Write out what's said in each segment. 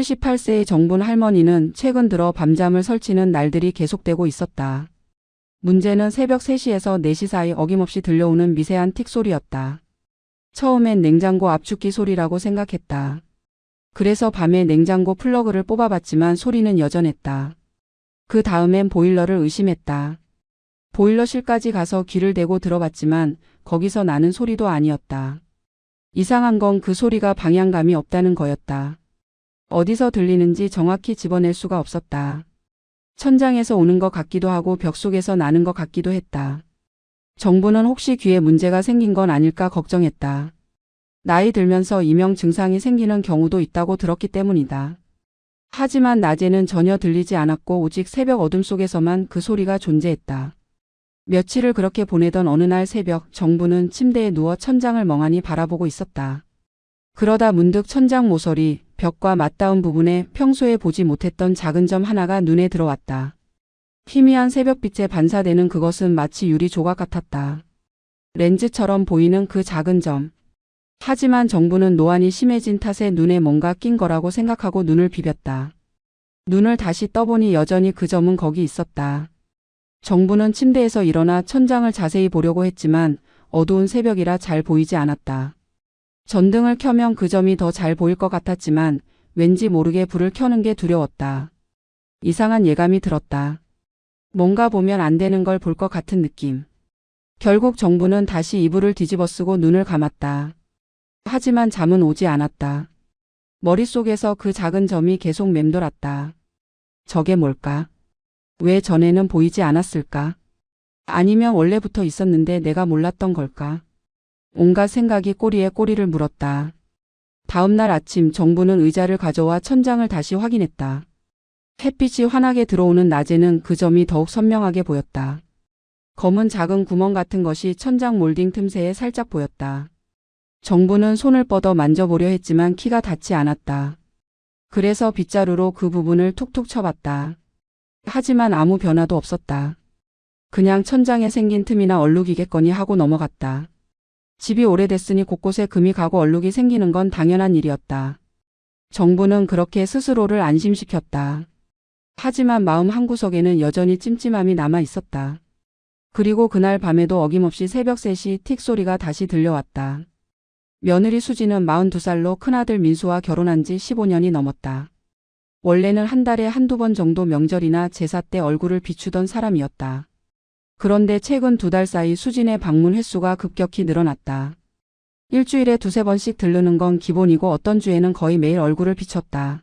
78세의 정분 할머니는 최근 들어 밤잠을 설치는 날들이 계속되고 있었다. 문제는 새벽 3시에서 4시 사이 어김없이 들려오는 미세한 틱 소리였다. 처음엔 냉장고 압축기 소리라고 생각했다. 그래서 밤에 냉장고 플러그를 뽑아봤지만 소리는 여전했다. 그 다음엔 보일러를 의심했다. 보일러실까지 가서 귀를 대고 들어봤지만 거기서 나는 소리도 아니었다. 이상한 건 그 소리가 방향감이 없다는 거였다. 어디서 들리는지 정확히 집어낼 수가 없었다. 천장에서 오는 것 같기도 하고 벽 속에서 나는 것 같기도 했다. 정부는 혹시 귀에 문제가 생긴 건 아닐까 걱정했다. 나이 들면서 이명 증상이 생기는 경우도 있다고 들었기 때문이다. 하지만 낮에는 전혀 들리지 않았고 오직 새벽 어둠 속에서만 그 소리가 존재했다. 며칠을 그렇게 보내던 어느 날 새벽 정부는 침대에 누워 천장을 멍하니 바라보고 있었다. 그러다 문득 천장 모서리, 벽과 맞닿은 부분에 평소에 보지 못했던 작은 점 하나가 눈에 들어왔다. 희미한 새벽빛에 반사되는 그것은 마치 유리 조각 같았다. 렌즈처럼 보이는 그 작은 점. 하지만 정부는 노안이 심해진 탓에 눈에 뭔가 낀 거라고 생각하고 눈을 비볐다. 눈을 다시 떠보니 여전히 그 점은 거기 있었다. 정부는 침대에서 일어나 천장을 자세히 보려고 했지만 어두운 새벽이라 잘 보이지 않았다. 전등을 켜면 그 점이 더 잘 보일 것 같았지만 왠지 모르게 불을 켜는 게 두려웠다. 이상한 예감이 들었다. 뭔가 보면 안 되는 걸 볼 것 같은 느낌. 결국 정부는 다시 이불을 뒤집어쓰고 눈을 감았다. 하지만 잠은 오지 않았다. 머릿속에서 그 작은 점이 계속 맴돌았다. 저게 뭘까? 왜 전에는 보이지 않았을까? 아니면 원래부터 있었는데 내가 몰랐던 걸까? 온갖 생각이 꼬리에 꼬리를 물었다. 다음 날 아침 정부는 의자를 가져와 천장을 다시 확인했다. 햇빛이 환하게 들어오는 낮에는 그 점이 더욱 선명하게 보였다. 검은 작은 구멍 같은 것이 천장 몰딩 틈새에 살짝 보였다. 정부는 손을 뻗어 만져보려 했지만 키가 닿지 않았다. 그래서 빗자루로 그 부분을 툭툭 쳐봤다. 하지만 아무 변화도 없었다. 그냥 천장에 생긴 틈이나 얼룩이겠거니 하고 넘어갔다. 집이 오래됐으니 곳곳에 금이 가고 얼룩이 생기는 건 당연한 일이었다. 정부는 그렇게 스스로를 안심시켰다. 하지만 마음 한구석에는 여전히 찜찜함이 남아 있었다. 그리고 그날 밤에도 어김없이 새벽 3시 틱 소리가 다시 들려왔다. 며느리 수지는 42살로 큰아들 민수와 결혼한 지 15년이 넘었다. 원래는 한 달에 한두 번 정도 명절이나 제사 때 얼굴을 비추던 사람이었다. 그런데 최근 2달 사이 수진의 방문 횟수가 급격히 늘어났다. 일주일에 2~3번씩 들르는 건 기본이고 어떤 주에는 거의 매일 얼굴을 비췄다.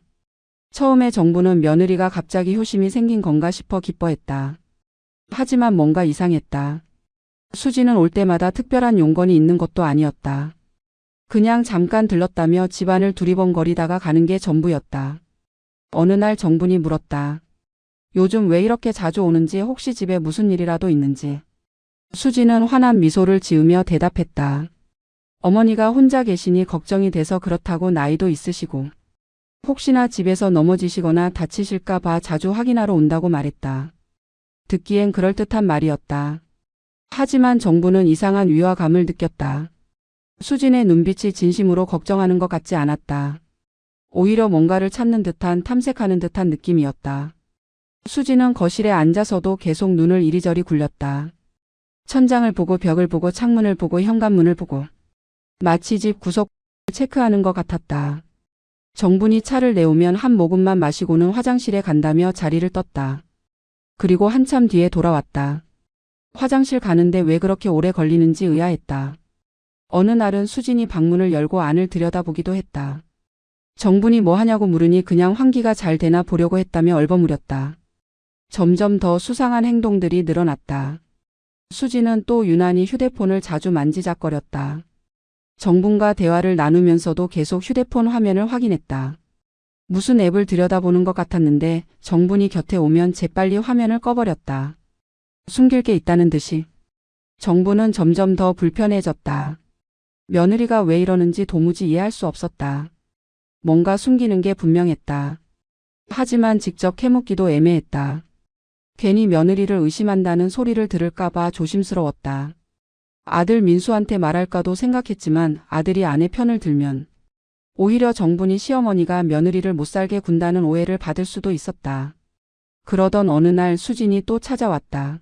처음에 정부는 며느리가 갑자기 효심이 생긴 건가 싶어 기뻐했다. 하지만 뭔가 이상했다. 수진은 올 때마다 특별한 용건이 있는 것도 아니었다. 그냥 잠깐 들렀다며 집안을 두리번거리다가 가는 게 전부였다. 어느 날 정분이 물었다. 요즘 왜 이렇게 자주 오는지 혹시 집에 무슨 일이라도 있는지. 수지는 환한 미소를 지으며 대답했다. 어머니가 혼자 계시니 걱정이 돼서 그렇다고 나이도 있으시고 혹시나 집에서 넘어지시거나 다치실까 봐 자주 확인하러 온다고 말했다. 듣기엔 그럴듯한 말이었다. 하지만 정부는 이상한 위화감을 느꼈다. 수진의 눈빛이 진심으로 걱정하는 것 같지 않았다. 오히려 뭔가를 찾는 듯한 탐색하는 듯한 느낌이었다. 수지는 거실에 앉아서도 계속 눈을 이리저리 굴렸다. 천장을 보고 벽을 보고 창문을 보고 현관문을 보고 마치 집 구석을 체크하는 것 같았다. 정분이 차를 내오면 한 모금만 마시고는 화장실에 간다며 자리를 떴다. 그리고 한참 뒤에 돌아왔다. 화장실 가는데 왜 그렇게 오래 걸리는지 의아했다. 어느 날은 수진이 방문을 열고 안을 들여다보기도 했다. 정분이 뭐 하냐고 물으니 그냥 환기가 잘 되나 보려고 했다며 얼버무렸다. 점점 더 수상한 행동들이 늘어났다. 수지는 또 유난히 휴대폰을 자주 만지작거렸다. 정분과 대화를 나누면서도 계속 휴대폰 화면을 확인했다. 무슨 앱을 들여다보는 것 같았는데 정분이 곁에 오면 재빨리 화면을 꺼버렸다. 숨길 게 있다는 듯이. 정분은 점점 더 불편해졌다. 며느리가 왜 이러는지 도무지 이해할 수 없었다. 뭔가 숨기는 게 분명했다. 하지만 직접 캐묻기도 애매했다. 괜히 며느리를 의심한다는 소리를 들을까봐 조심스러웠다. 아들 민수한테 말할까도 생각했지만 아들이 아내 편을 들면 오히려 정분이 시어머니가 며느리를 못살게 군다는 오해를 받을 수도 있었다. 그러던 어느 날 수진이 또 찾아왔다.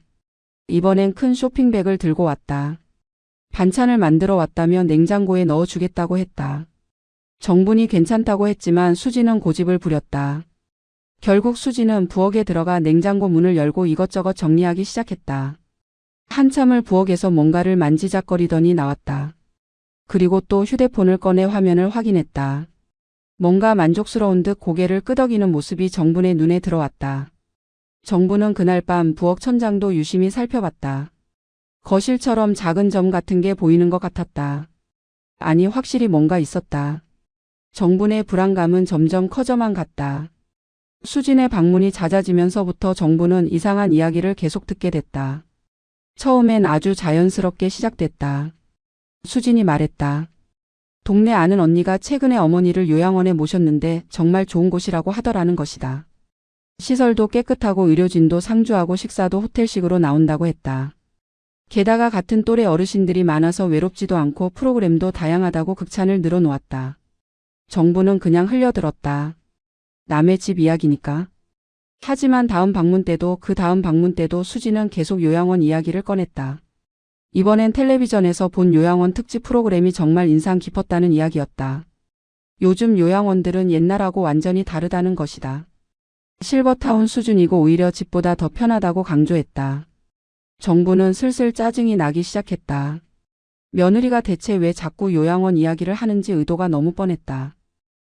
이번엔 큰 쇼핑백을 들고 왔다. 반찬을 만들어 왔다며 냉장고에 넣어주겠다고 했다. 정분이 괜찮다고 했지만 수진은 고집을 부렸다. 결국 수진은 부엌에 들어가 냉장고 문을 열고 이것저것 정리하기 시작했다. 한참을 부엌에서 뭔가를 만지작거리더니 나왔다. 그리고 또 휴대폰을 꺼내 화면을 확인했다. 뭔가 만족스러운 듯 고개를 끄덕이는 모습이 정분의 눈에 들어왔다. 정분은 그날 밤 부엌 천장도 유심히 살펴봤다. 거실처럼 작은 점 같은 게 보이는 것 같았다. 아니, 확실히 뭔가 있었다. 정분의 불안감은 점점 커져만 갔다. 수진의 방문이 잦아지면서부터 정분은 이상한 이야기를 계속 듣게 됐다. 처음엔 아주 자연스럽게 시작됐다. 수진이 말했다. 동네 아는 언니가 최근에 어머니를 요양원에 모셨는데 정말 좋은 곳이라고 하더라는 것이다. 시설도 깨끗하고 의료진도 상주하고 식사도 호텔식으로 나온다고 했다. 게다가 같은 또래 어르신들이 많아서 외롭지도 않고 프로그램도 다양하다고 극찬을 늘어놓았다. 정부는 그냥 흘려들었다. 남의 집 이야기니까. 하지만 다음 방문 때도 그 다음 방문 때도 수진은 계속 요양원 이야기를 꺼냈다. 이번엔 텔레비전에서 본 요양원 특집 프로그램이 정말 인상 깊었다는 이야기였다. 요즘 요양원들은 옛날하고 완전히 다르다는 것이다. 실버타운 수준이고 오히려 집보다 더 편하다고 강조했다. 정부는 슬슬 짜증이 나기 시작했다. 며느리가 대체 왜 자꾸 요양원 이야기를 하는지 의도가 너무 뻔했다.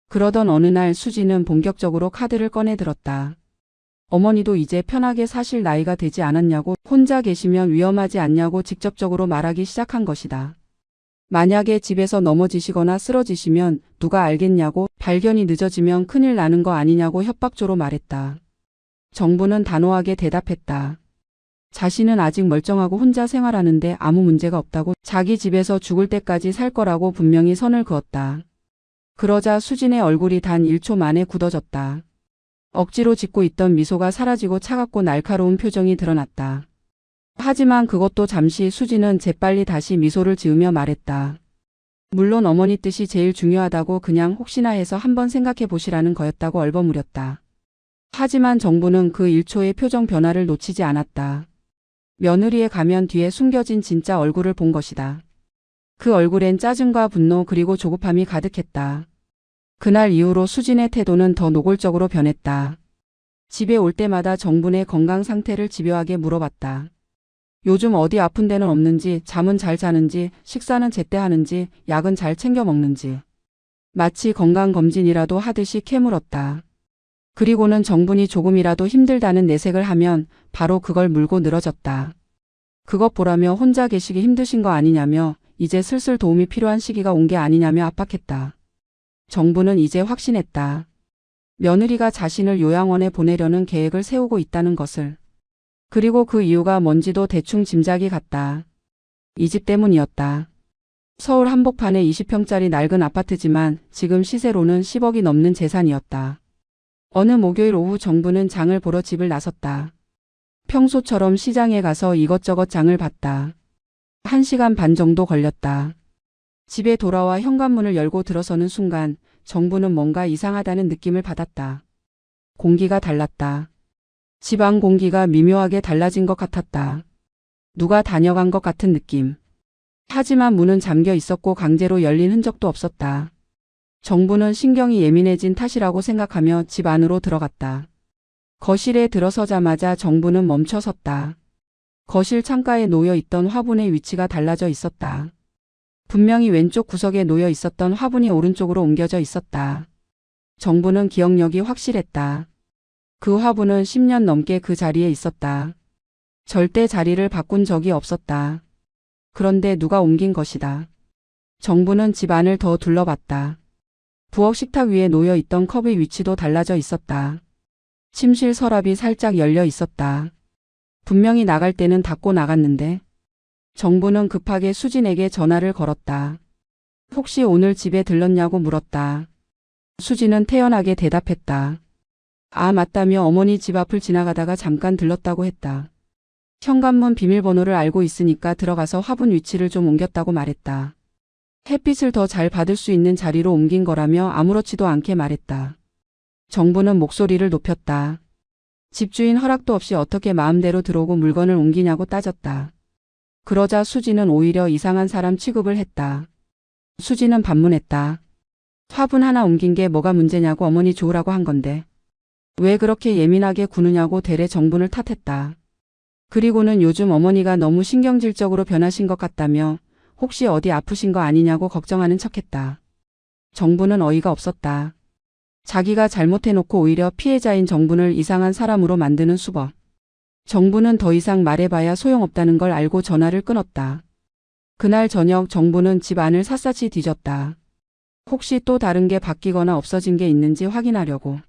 그러던 어느 날 수진은 본격적으로 카드를 꺼내 들었다. 어머니도 이제 편하게 사실 나이가 되지 않았냐고, 혼자 계시면 위험하지 않냐고 직접적으로 말하기 시작한 것이다. 만약에 집에서 넘어지시거나 쓰러지시면 누가 알겠냐고, 발견이 늦어지면 큰일 나는 거 아니냐고 협박조로 말했다. 정부는 단호하게 대답했다. 자신은 아직 멀쩡하고 혼자 생활하는데 아무 문제가 없다고, 자기 집에서 죽을 때까지 살 거라고 분명히 선을 그었다. 그러자 수진의 얼굴이 단 1초 만에 굳어졌다. 억지로 짓고 있던 미소가 사라지고 차갑고 날카로운 표정이 드러났다. 하지만 그것도 잠시. 수진은 재빨리 다시 미소를 지으며 말했다. 물론 어머니 뜻이 제일 중요하다고, 그냥 혹시나 해서 한번 생각해 보시라는 거였다고 얼버무렸다. 하지만 정부는 그 1초의 표정 변화를 놓치지 않았다. 며느리의 가면 뒤에 숨겨진 진짜 얼굴을 본 것이다. 그 얼굴엔 짜증과 분노 그리고 조급함이 가득했다. 그날 이후로 수진의 태도는 더 노골적으로 변했다. 집에 올 때마다 정분의 건강 상태를 집요하게 물어봤다. 요즘 어디 아픈 데는 없는지, 잠은 잘 자는지, 식사는 제때 하는지, 약은 잘 챙겨 먹는지. 마치 건강검진이라도 하듯이 캐물었다. 그리고는 정분이 조금이라도 힘들다는 내색을 하면 바로 그걸 물고 늘어졌다. 그것 보라며, 혼자 계시기 힘드신 거 아니냐며, 이제 슬슬 도움이 필요한 시기가 온 게 아니냐며 압박했다. 정부는 이제 확신했다. 며느리가 자신을 요양원에 보내려는 계획을 세우고 있다는 것을. 그리고 그 이유가 뭔지도 대충 짐작이 갔다. 이 집 때문이었다. 서울 한복판의 20평짜리 낡은 아파트지만 지금 시세로는 10억이 넘는 재산이었다. 어느 목요일 오후 정부는 장을 보러 집을 나섰다. 평소처럼 시장에 가서 이것저것 장을 봤다. 1시간 반 정도 걸렸다. 집에 돌아와 현관문을 열고 들어서는 순간 정부는 뭔가 이상하다는 느낌을 받았다. 공기가 달랐다. 집 안 공기가 미묘하게 달라진 것 같았다. 누가 다녀간 것 같은 느낌. 하지만 문은 잠겨 있었고 강제로 열린 흔적도 없었다. 정부는 신경이 예민해진 탓이라고 생각하며 집 안으로 들어갔다. 거실에 들어서자마자 정부는 멈춰섰다. 거실 창가에 놓여 있던 화분의 위치가 달라져 있었다. 분명히 왼쪽 구석에 놓여 있었던 화분이 오른쪽으로 옮겨져 있었다. 정부는 기억력이 확실했다. 그 화분은 10년 넘게 그 자리에 있었다. 절대 자리를 바꾼 적이 없었다. 그런데 누가 옮긴 것이다. 정부는 집 안을 더 둘러봤다. 부엌 식탁 위에 놓여 있던 컵의 위치도 달라져 있었다. 침실 서랍이 살짝 열려 있었다. 분명히 나갈 때는 닫고 나갔는데. 정부는 급하게 수진에게 전화를 걸었다. 혹시 오늘 집에 들렀냐고 물었다. 수진은 태연하게 대답했다. 아, 맞다며 어머니 집 앞을 지나가다가 잠깐 들렀다고 했다. 현관문 비밀번호를 알고 있으니까 들어가서 화분 위치를 좀 옮겼다고 말했다. 햇빛을 더 잘 받을 수 있는 자리로 옮긴 거라며 아무렇지도 않게 말했다. 정부는 목소리를 높였다. 집주인 허락도 없이 어떻게 마음대로 들어오고 물건을 옮기냐고 따졌다. 그러자 수지는 오히려 이상한 사람 취급을 했다. 수지는 반문했다. 화분 하나 옮긴 게 뭐가 문제냐고, 어머니 좋으라고 한 건데. 왜 그렇게 예민하게 구느냐고 대래 정분을 탓했다. 그리고는 요즘 어머니가 너무 신경질적으로 변하신 것 같다며 혹시 어디 아프신 거 아니냐고 걱정하는 척했다. 정부는 어이가 없었다. 자기가 잘못해놓고 오히려 피해자인 정분을 이상한 사람으로 만드는 수법. 정부는 더 이상 말해봐야 소용없다는 걸 알고 전화를 끊었다. 그날 저녁 정부는 집 안을 샅샅이 뒤졌다. 혹시 또 다른 게 바뀌거나 없어진 게 있는지 확인하려고.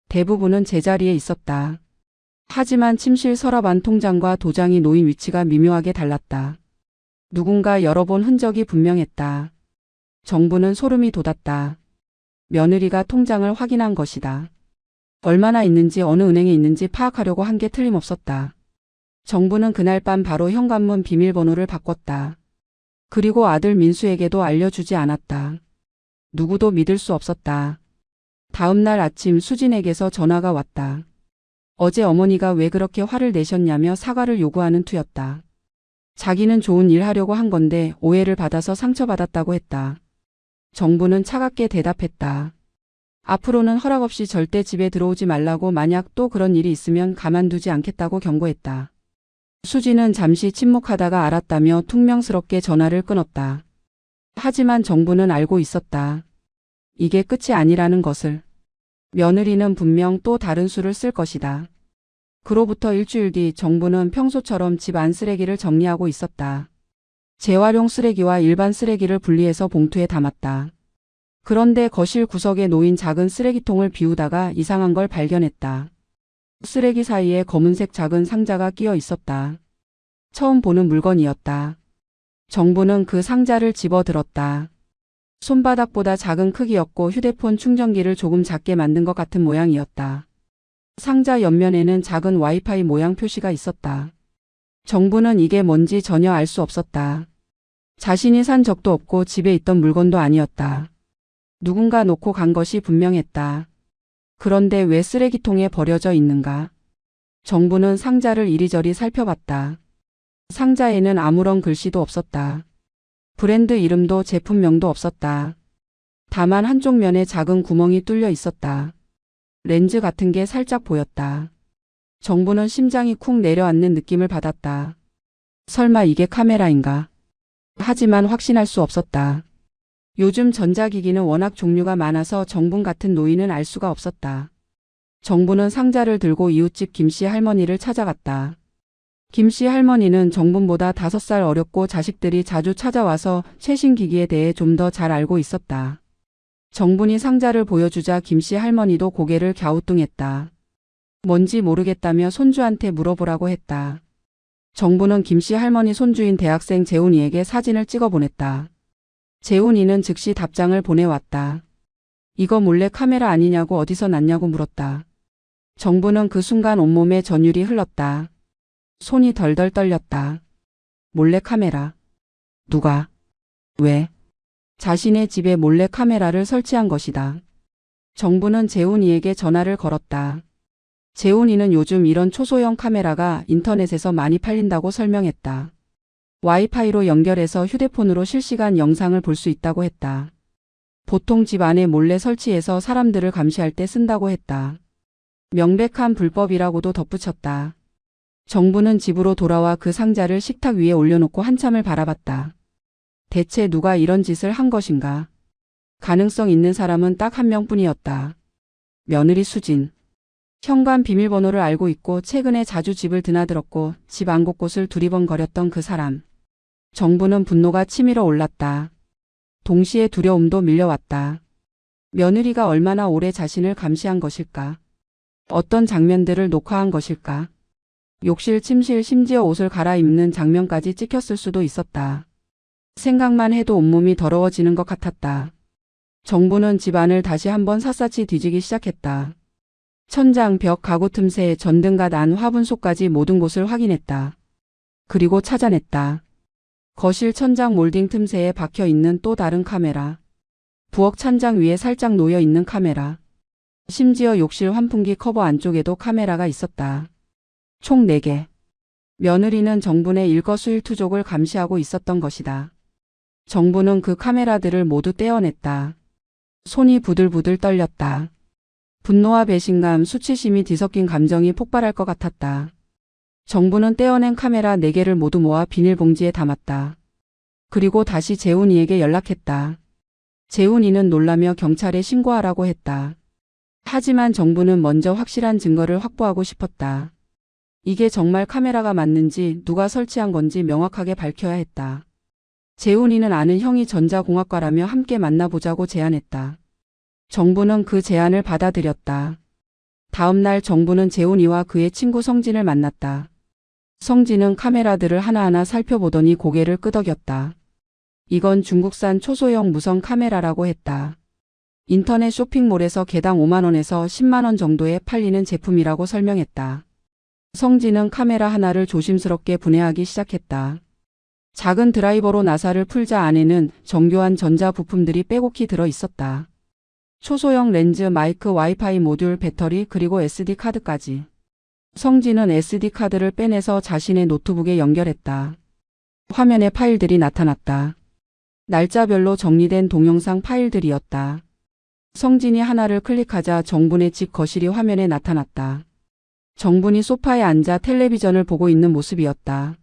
대부분은 제자리에 있었다. 하지만 침실 서랍 안 통장과 도장이 놓인 위치가 미묘하게 달랐다. 누군가 열어본 흔적이 분명했다. 정부는 소름이 돋았다. 며느리가 통장을 확인한 것이다. 얼마나 있는지 어느 은행에 있는지 파악하려고 한 게 틀림없었다. 정부는 그날 밤 바로 현관문 비밀번호를 바꿨다. 그리고 아들 민수에게도 알려주지 않았다. 누구도 믿을 수 없었다. 다음 날 아침 수진에게서 전화가 왔다. 어제 어머니가 왜 그렇게 화를 내셨냐며 사과를 요구하는 투였다. 자기는 좋은 일 하려고 한 건데 오해를 받아서 상처받았다고 했다. 정부는 차갑게 대답했다. 앞으로는 허락 없이 절대 집에 들어오지 말라고, 만약 또 그런 일이 있으면 가만두지 않겠다고 경고했다. 수지는 잠시 침묵하다가 알았다며 퉁명스럽게 전화를 끊었다. 하지만 정부는 알고 있었다. 이게 끝이 아니라는 것을. 며느리는 분명 또 다른 수를 쓸 것이다. 그로부터 일주일 뒤 정부는 평소처럼 집 안 쓰레기를 정리하고 있었다. 재활용 쓰레기와 일반 쓰레기를 분리해서 봉투에 담았다. 그런데 거실 구석에 놓인 작은 쓰레기통을 비우다가 이상한 걸 발견했다. 쓰레기 사이에 검은색 작은 상자가 끼어 있었다. 처음 보는 물건이었다. 정부는 그 상자를 집어들었다. 손바닥보다 작은 크기였고 휴대폰 충전기를 조금 작게 만든 것 같은 모양이었다. 상자 옆면에는 작은 와이파이 모양 표시가 있었다. 정부는 이게 뭔지 전혀 알 수 없었다. 자신이 산 적도 없고 집에 있던 물건도 아니었다. 누군가 놓고 간 것이 분명했다. 그런데 왜 쓰레기통에 버려져 있는가? 정부는 상자를 이리저리 살펴봤다. 상자에는 아무런 글씨도 없었다. 브랜드 이름도 제품명도 없었다. 다만 한쪽 면에 작은 구멍이 뚫려 있었다. 렌즈 같은 게 살짝 보였다. 정부는 심장이 쿵 내려앉는 느낌을 받았다. 설마 이게 카메라인가? 하지만 확신할 수 없었다. 요즘 전자기기는 워낙 종류가 많아서 정분 같은 노인은 알 수가 없었다. 정부는 상자를 들고 이웃집 김씨 할머니를 찾아갔다. 김씨 할머니는 정분보다 5살 어렸고 자식들이 자주 찾아와서 최신 기기에 대해 좀 더 잘 알고 있었다. 정분이 상자를 보여주자 김씨 할머니도 고개를 갸우뚱했다. 뭔지 모르겠다며 손주한테 물어보라고 했다. 정부는 김씨 할머니 손주인 대학생 재훈이에게 사진을 찍어 보냈다. 재훈이는 즉시 답장을 보내왔다. 이거 몰래 카메라 아니냐고, 어디서 났냐고 물었다. 정부는 그 순간 온몸에 전율이 흘렀다. 손이 덜덜 떨렸다. 몰래 카메라. 누가? 왜? 자신의 집에 몰래 카메라를 설치한 것이다. 정부는 재훈이에게 전화를 걸었다. 재훈이는 요즘 이런 초소형 카메라가 인터넷에서 많이 팔린다고 설명했다. 와이파이로 연결해서 휴대폰으로 실시간 영상을 볼 수 있다고 했다. 보통 집 안에 몰래 설치해서 사람들을 감시할 때 쓴다고 했다. 명백한 불법이라고도 덧붙였다. 정부는 집으로 돌아와 그 상자를 식탁 위에 올려놓고 한참을 바라봤다. 대체 누가 이런 짓을 한 것인가? 가능성 있는 사람은 딱 한 명뿐이었다. 며느리 수진. 현관 비밀번호를 알고 있고 최근에 자주 집을 드나들었고 집 안 곳곳을 두리번거렸던 그 사람. 정부는 분노가 치밀어 올랐다. 동시에 두려움도 밀려왔다. 며느리가 얼마나 오래 자신을 감시한 것일까? 어떤 장면들을 녹화한 것일까? 욕실, 침실, 심지어 옷을 갈아입는 장면까지 찍혔을 수도 있었다. 생각만 해도 온몸이 더러워지는 것 같았다. 정부는 집안을 다시 한번 샅샅이 뒤지기 시작했다. 천장, 벽, 가구 틈새, 전등갓 안, 화분 속까지 모든 곳을 확인했다. 그리고 찾아냈다. 거실 천장 몰딩 틈새에 박혀 있는 또 다른 카메라. 부엌 찬장 위에 살짝 놓여 있는 카메라. 심지어 욕실 환풍기 커버 안쪽에도 카메라가 있었다. 총 4개. 며느리는 정분의 일거수일투족을 감시하고 있었던 것이다. 정분은 그 카메라들을 모두 떼어냈다. 손이 부들부들 떨렸다. 분노와 배신감, 수치심이 뒤섞인 감정이 폭발할 것 같았다. 정분은 떼어낸 카메라 4개를 모두 모아 비닐봉지에 담았다. 그리고 다시 재훈이에게 연락했다. 재훈이는 놀라며 경찰에 신고하라고 했다. 하지만 정부는 먼저 확실한 증거를 확보하고 싶었다. 이게 정말 카메라가 맞는지 누가 설치한 건지 명확하게 밝혀야 했다. 재훈이는 아는 형이 전자공학과라며 함께 만나보자고 제안했다. 정부는 그 제안을 받아들였다. 다음 날 정부는 재훈이와 그의 친구 성진을 만났다. 성진은 카메라들을 하나하나 살펴보더니 고개를 끄덕였다. 이건 중국산 초소형 무선 카메라라고 했다. 인터넷 쇼핑몰에서 개당 5만 원에서 10만 원 정도에 팔리는 제품이라고 설명했다. 성진은 카메라 하나를 조심스럽게 분해하기 시작했다. 작은 드라이버로 나사를 풀자 안에는 정교한 전자 부품들이 빼곡히 들어 있었다. 초소형 렌즈, 마이크, 와이파이 모듈, 배터리, 그리고 SD 카드까지. 성진은 SD 카드를 빼내서 자신의 노트북에 연결했다. 화면에 파일들이 나타났다. 날짜별로 정리된 동영상 파일들이었다. 성진이 하나를 클릭하자 정분의 집 거실이 화면에 나타났다. 정분이 소파에 앉아 텔레비전을 보고 있는 모습이었다.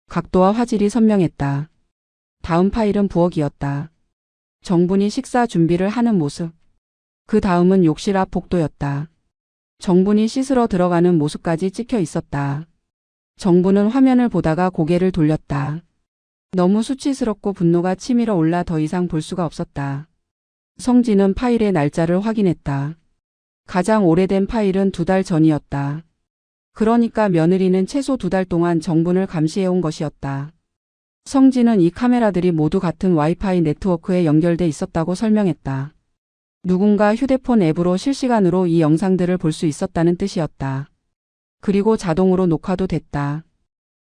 각도와 화질이 선명했다. 다음 파일은 부엌이었다. 정분이 식사 준비를 하는 모습. 그 다음은 욕실 앞 복도였다. 정분이 씻으러 들어가는 모습까지 찍혀 있었다. 정분은 화면을 보다가 고개를 돌렸다. 너무 수치스럽고 분노가 치밀어 올라 더 이상 볼 수가 없었다. 성진은 파일의 날짜를 확인했다. 가장 오래된 파일은 2달 전이었다. 그러니까 며느리는 최소 2달 동안 정분을 감시해온 것이었다. 성진은 이 카메라들이 모두 같은 와이파이 네트워크에 연결돼 있었다고 설명했다. 누군가 휴대폰 앱으로 실시간으로 이 영상들을 볼 수 있었다는 뜻이었다. 그리고 자동으로 녹화도 됐다.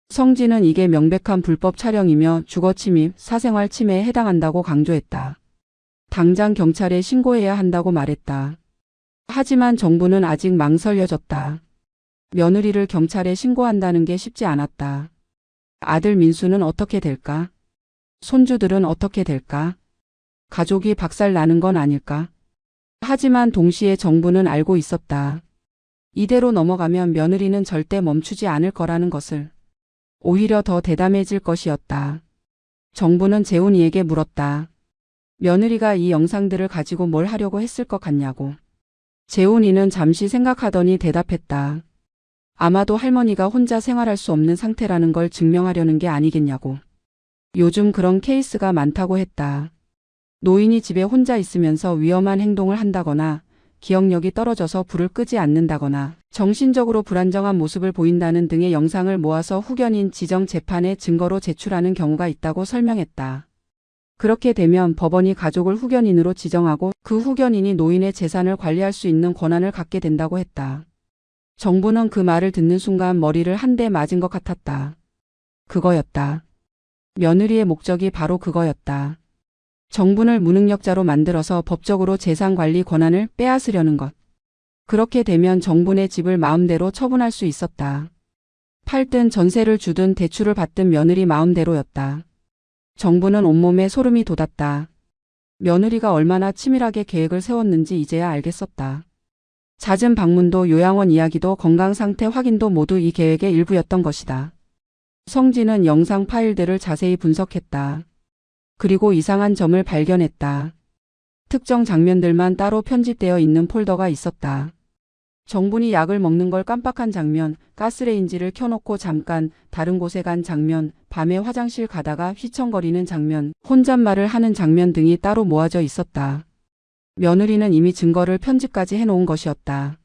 성진은 이게 명백한 불법 촬영이며 주거침입, 사생활 침해에 해당한다고 강조했다. 당장 경찰에 신고해야 한다고 말했다. 하지만 정부는 아직 망설여졌다. 며느리를 경찰에 신고한다는 게 쉽지 않았다. 아들 민수는 어떻게 될까? 손주들은 어떻게 될까? 가족이 박살나는 건 아닐까? 하지만 동시에 정부는 알고 있었다. 이대로 넘어가면 며느리는 절대 멈추지 않을 거라는 것을. 오히려 더 대담해질 것이었다. 정부는 재훈이에게 물었다. 며느리가 이 영상들을 가지고 뭘 하려고 했을 것 같냐고. 재훈이는 잠시 생각하더니 대답했다. 아마도 할머니가 혼자 생활할 수 없는 상태라는 걸 증명하려는 게 아니겠냐고. 요즘 그런 케이스가 많다고 했다. 노인이 집에 혼자 있으면서 위험한 행동을 한다거나 기억력이 떨어져서 불을 끄지 않는다거나 정신적으로 불안정한 모습을 보인다는 등의 영상을 모아서 후견인 지정 재판에 증거로 제출하는 경우가 있다고 설명했다. 그렇게 되면 법원이 가족을 후견인으로 지정하고 그 후견인이 노인의 재산을 관리할 수 있는 권한을 갖게 된다고 했다. 정부는 그 말을 듣는 순간 머리를 한 대 맞은 것 같았다. 그거였다. 며느리의 목적이 바로 그거였다. 정분을 무능력자로 만들어서 법적으로 재산관리 권한을 빼앗으려는 것. 그렇게 되면 정분의 집을 마음대로 처분할 수 있었다. 팔든 전세를 주든 대출을 받든 며느리 마음대로였다. 정부는 온몸에 소름이 돋았다. 며느리가 얼마나 치밀하게 계획을 세웠는지 이제야 알겠었다. 잦은 방문도 요양원 이야기도 건강상태 확인도 모두 이 계획의 일부였던 것이다. 성진은 영상 파일들을 자세히 분석했다. 그리고 이상한 점을 발견했다. 특정 장면들만 따로 편집되어 있는 폴더가 있었다. 정분이 약을 먹는 걸 깜빡한 장면, 가스레인지를 켜놓고 잠깐 다른 곳에 간 장면, 밤에 화장실 가다가 휘청거리는 장면, 혼잣말을 하는 장면 등이 따로 모아져 있었다. 며느리는 이미 증거를 편집까지 해놓은 것이었다.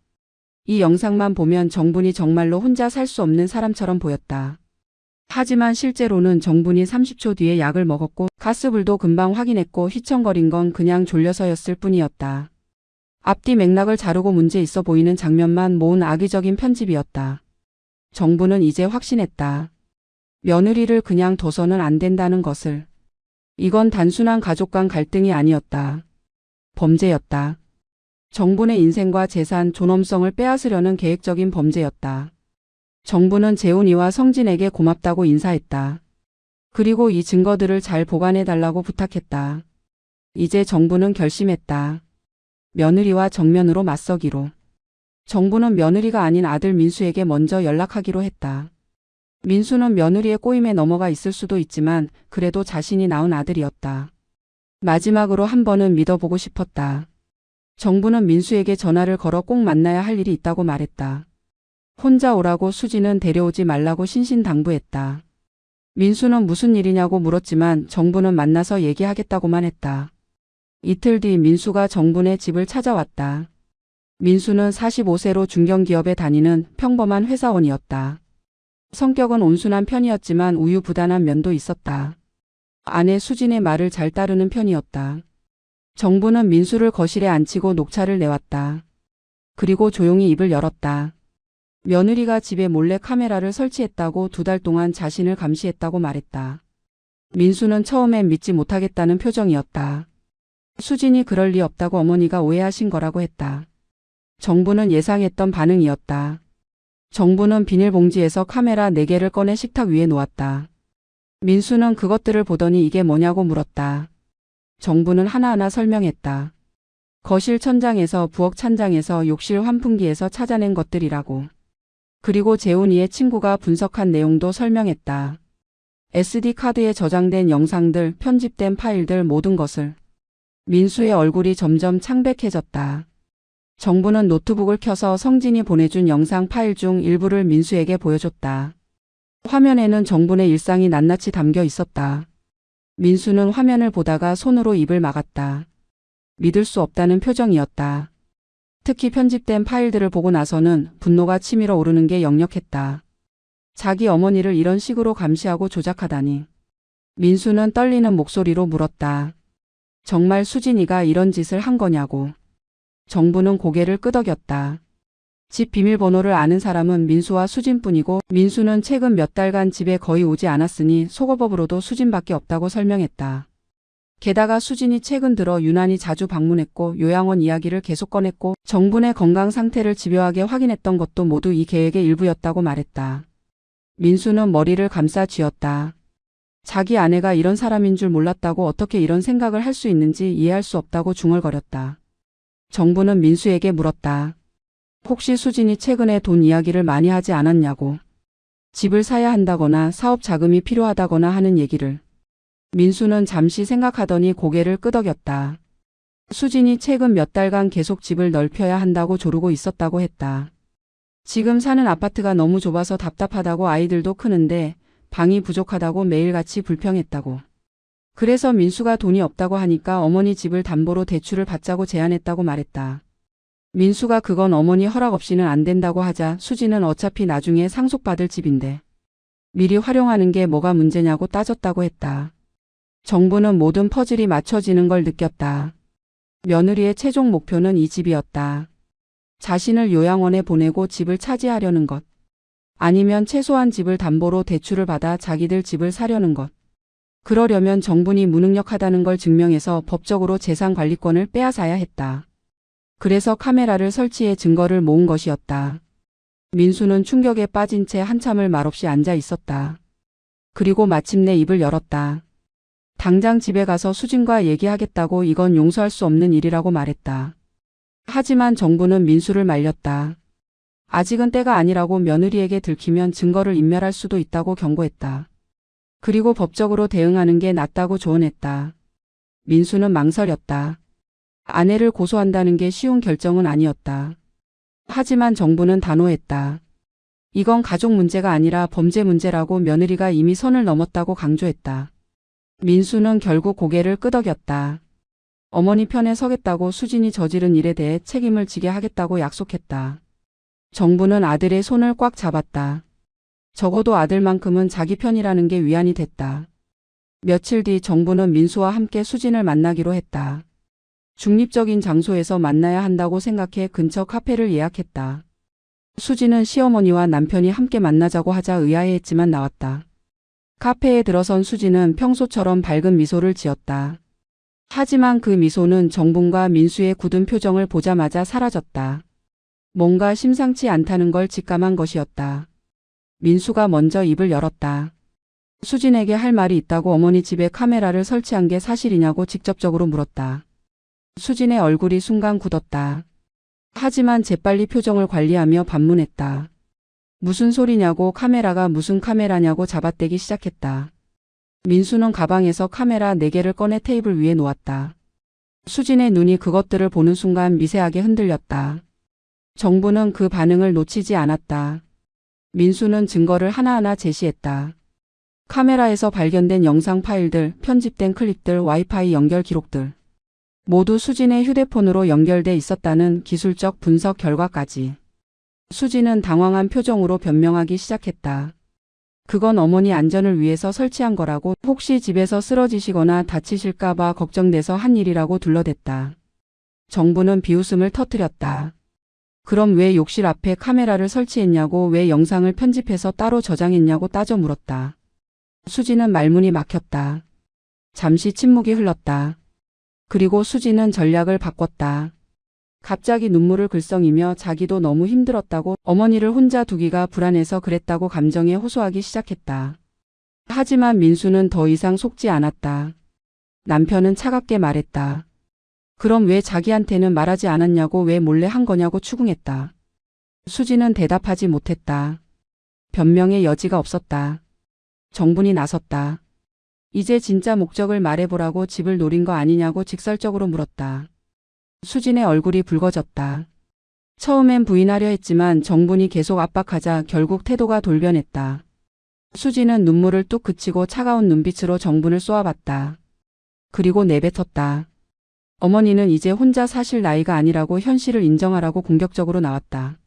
이 영상만 보면 정분이 정말로 혼자 살 수 없는 사람처럼 보였다. 하지만 실제로는 정분이 30초 뒤에 약을 먹었고 가스불도 금방 확인했고 휘청거린 건 그냥 졸려서였을 뿐이었다. 앞뒤 맥락을 자르고 문제 있어 보이는 장면만 모은 악의적인 편집이었다. 정부는 이제 확신했다. 며느리를 그냥 둬서는 안 된다는 것을. 이건 단순한 가족 간 갈등이 아니었다. 범죄였다. 정분의 인생과 재산, 존엄성을 빼앗으려는 계획적인 범죄였다. 정부는 재훈이와 성진에게 고맙다고 인사했다. 그리고 이 증거들을 잘 보관해달라고 부탁했다. 이제 정부는 결심했다. 며느리와 정면으로 맞서기로. 정부는 며느리가 아닌 아들 민수에게 먼저 연락하기로 했다. 민수는 며느리의 꼬임에 넘어가 있을 수도 있지만 그래도 자신이 낳은 아들이었다. 마지막으로 한 번은 믿어보고 싶었다. 정부는 민수에게 전화를 걸어 꼭 만나야 할 일이 있다고 말했다. 혼자 오라고 수지는 데려오지 말라고 신신당부했다. 민수는 무슨 일이냐고 물었지만 정부는 만나서 얘기하겠다고만 했다. 이틀 뒤 민수가 정분의 집을 찾아왔다. 민수는 45세로 중견기업에 다니는 평범한 회사원이었다. 성격은 온순한 편이었지만 우유부단한 면도 있었다. 아내 수진의 말을 잘 따르는 편이었다. 정부는 민수를 거실에 앉히고 녹차를 내왔다. 그리고 조용히 입을 열었다. 며느리가 집에 몰래 카메라를 설치했다고 2달 동안 자신을 감시했다고 말했다. 민수는 처음엔 믿지 못하겠다는 표정이었다. 수진이 그럴 리 없다고 어머니가 오해하신 거라고 했다. 정부는 예상했던 반응이었다. 정부는 비닐봉지에서 카메라 4개를 꺼내 식탁 위에 놓았다. 민수는 그것들을 보더니 이게 뭐냐고 물었다. 정부는 하나하나 설명했다. 거실 천장에서 부엌 찬장에서 욕실 환풍기에서 찾아낸 것들이라고. 그리고 재훈이의 친구가 분석한 내용도 설명했다. SD카드에 저장된 영상들, 편집된 파일들 모든 것을. 민수의 얼굴이 점점 창백해졌다. 정부는 노트북을 켜서 성진이 보내준 영상 파일 중 일부를 민수에게 보여줬다. 화면에는 정분의 일상이 낱낱이 담겨 있었다. 민수는 화면을 보다가 손으로 입을 막았다. 믿을 수 없다는 표정이었다. 특히 편집된 파일들을 보고 나서는 분노가 치밀어 오르는 게 역력했다. 자기 어머니를 이런 식으로 감시하고 조작하다니. 민수는 떨리는 목소리로 물었다. 정말 수진이가 이런 짓을 한 거냐고. 정부는 고개를 끄덕였다. 집 비밀번호를 아는 사람은 민수와 수진뿐이고 민수는 최근 몇 달간 집에 거의 오지 않았으니 속어법으로도 수진밖에 없다고 설명했다. 게다가 수진이 최근 들어 유난히 자주 방문했고 요양원 이야기를 계속 꺼냈고 정분의 건강 상태를 집요하게 확인했던 것도 모두 이 계획의 일부였다고 말했다. 민수는 머리를 감싸 쥐었다. 자기 아내가 이런 사람인 줄 몰랐다고 어떻게 이런 생각을 할 수 있는지 이해할 수 없다고 중얼거렸다. 정부는 민수에게 물었다. 혹시 수진이 최근에 돈 이야기를 많이 하지 않았냐고. 집을 사야 한다거나 사업 자금이 필요하다거나 하는 얘기를. 민수는 잠시 생각하더니 고개를 끄덕였다. 수진이 최근 몇 달간 계속 집을 넓혀야 한다고 조르고 있었다고 했다. 지금 사는 아파트가 너무 좁아서 답답하다고 아이들도 크는데 방이 부족하다고 매일같이 불평했다고. 그래서 민수가 돈이 없다고 하니까 어머니 집을 담보로 대출을 받자고 제안했다고 말했다. 민수가 그건 어머니 허락 없이는 안 된다고 하자 수지는 어차피 나중에 상속받을 집인데 미리 활용하는 게 뭐가 문제냐고 따졌다고 했다. 정부는 모든 퍼즐이 맞춰지는 걸 느꼈다. 며느리의 최종 목표는 이 집이었다. 자신을 요양원에 보내고 집을 차지하려는 것. 아니면 최소한 집을 담보로 대출을 받아 자기들 집을 사려는 것. 그러려면 정분이 무능력하다는 걸 증명해서 법적으로 재산 관리권을 빼앗아야 했다. 그래서 카메라를 설치해 증거를 모은 것이었다. 민수는 충격에 빠진 채 한참을 말없이 앉아 있었다. 그리고 마침내 입을 열었다. 당장 집에 가서 수진과 얘기하겠다고 이건 용서할 수 없는 일이라고 말했다. 하지만 정부는 민수를 말렸다. 아직은 때가 아니라고 며느리에게 들키면 증거를 인멸할 수도 있다고 경고했다. 그리고 법적으로 대응하는 게 낫다고 조언했다. 민수는 망설였다. 아내를 고소한다는 게 쉬운 결정은 아니었다. 하지만 정부는 단호했다. 이건 가족 문제가 아니라 범죄 문제라고 며느리가 이미 선을 넘었다고 강조했다. 민수는 결국 고개를 끄덕였다. 어머니 편에 서겠다고 수진이 저지른 일에 대해 책임을 지게 하겠다고 약속했다. 정부는 아들의 손을 꽉 잡았다. 적어도 아들만큼은 자기 편이라는 게 위안이 됐다. 며칠 뒤 정부는 민수와 함께 수진을 만나기로 했다. 중립적인 장소에서 만나야 한다고 생각해 근처 카페를 예약했다. 수진은 시어머니와 남편이 함께 만나자고 하자 의아해했지만 나왔다. 카페에 들어선 수진은 평소처럼 밝은 미소를 지었다. 하지만 그 미소는 정분과 민수의 굳은 표정을 보자마자 사라졌다. 뭔가 심상치 않다는 걸 직감한 것이었다. 민수가 먼저 입을 열었다. 수진에게 할 말이 있다고 어머니 집에 카메라를 설치한 게 사실이냐고 직접적으로 물었다. 수진의 얼굴이 순간 굳었다. 하지만 재빨리 표정을 관리하며 반문했다. 무슨 소리냐고 카메라가 무슨 카메라냐고 잡아떼기 시작했다. 민수는 가방에서 카메라 4개를 꺼내 테이블 위에 놓았다. 수진의 눈이 그것들을 보는 순간 미세하게 흔들렸다. 정부는 그 반응을 놓치지 않았다. 민수는 증거를 하나하나 제시했다. 카메라에서 발견된 영상 파일들, 편집된 클립들, 와이파이 연결 기록들. 모두 수진의 휴대폰으로 연결돼 있었다는 기술적 분석 결과까지. 수진은 당황한 표정으로 변명하기 시작했다. 그건 어머니 안전을 위해서 설치한 거라고, 혹시 집에서 쓰러지시거나 다치실까봐 걱정돼서 한 일이라고 둘러댔다. 정부는 비웃음을 터뜨렸다. 그럼 왜 욕실 앞에 카메라를 설치했냐고, 왜 영상을 편집해서 따로 저장했냐고 따져 물었다. 수진은 말문이 막혔다. 잠시 침묵이 흘렀다. 그리고 수진은 전략을 바꿨다. 갑자기 눈물을 글썽이며 자기도 너무 힘들었다고, 어머니를 혼자 두기가 불안해서 그랬다고 감정에 호소하기 시작했다. 하지만 민수는 더 이상 속지 않았다. 남편은 차갑게 말했다. 그럼 왜 자기한테는 말하지 않았냐고, 왜 몰래 한 거냐고 추궁했다. 수진은 대답하지 못했다. 변명의 여지가 없었다. 정분이 나섰다. 이제 진짜 목적을 말해보라고, 집을 노린 거 아니냐고 직설적으로 물었다. 수진의 얼굴이 붉어졌다. 처음엔 부인하려 했지만 정분이 계속 압박하자 결국 태도가 돌변했다. 수진은 눈물을 뚝 그치고 차가운 눈빛으로 정분을 쏘아봤다. 그리고 내뱉었다. 어머니는 이제 혼자 사실 나이가 아니라고, 현실을 인정하라고 공격적으로 나왔다.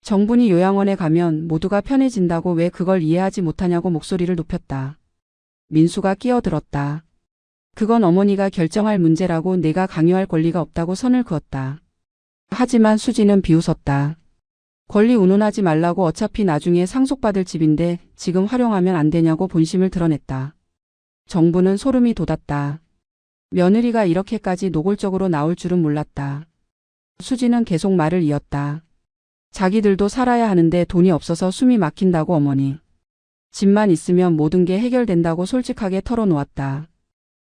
정분이 요양원에 가면 모두가 편해진다고, 왜 그걸 이해하지 못하냐고 목소리를 높였다. 민수가 끼어들었다. 그건 어머니가 결정할 문제라고, 내가 강요할 권리가 없다고 선을 그었다. 하지만 수진은 비웃었다. 권리 운운하지 말라고, 어차피 나중에 상속받을 집인데 지금 활용하면 안 되냐고 본심을 드러냈다. 정부는 소름이 돋았다. 며느리가 이렇게까지 노골적으로 나올 줄은 몰랐다. 수진은 계속 말을 이었다. 자기들도 살아야 하는데 돈이 없어서 숨이 막힌다고, 어머니. 집만 있으면 모든 게 해결된다고 솔직하게 털어놓았다.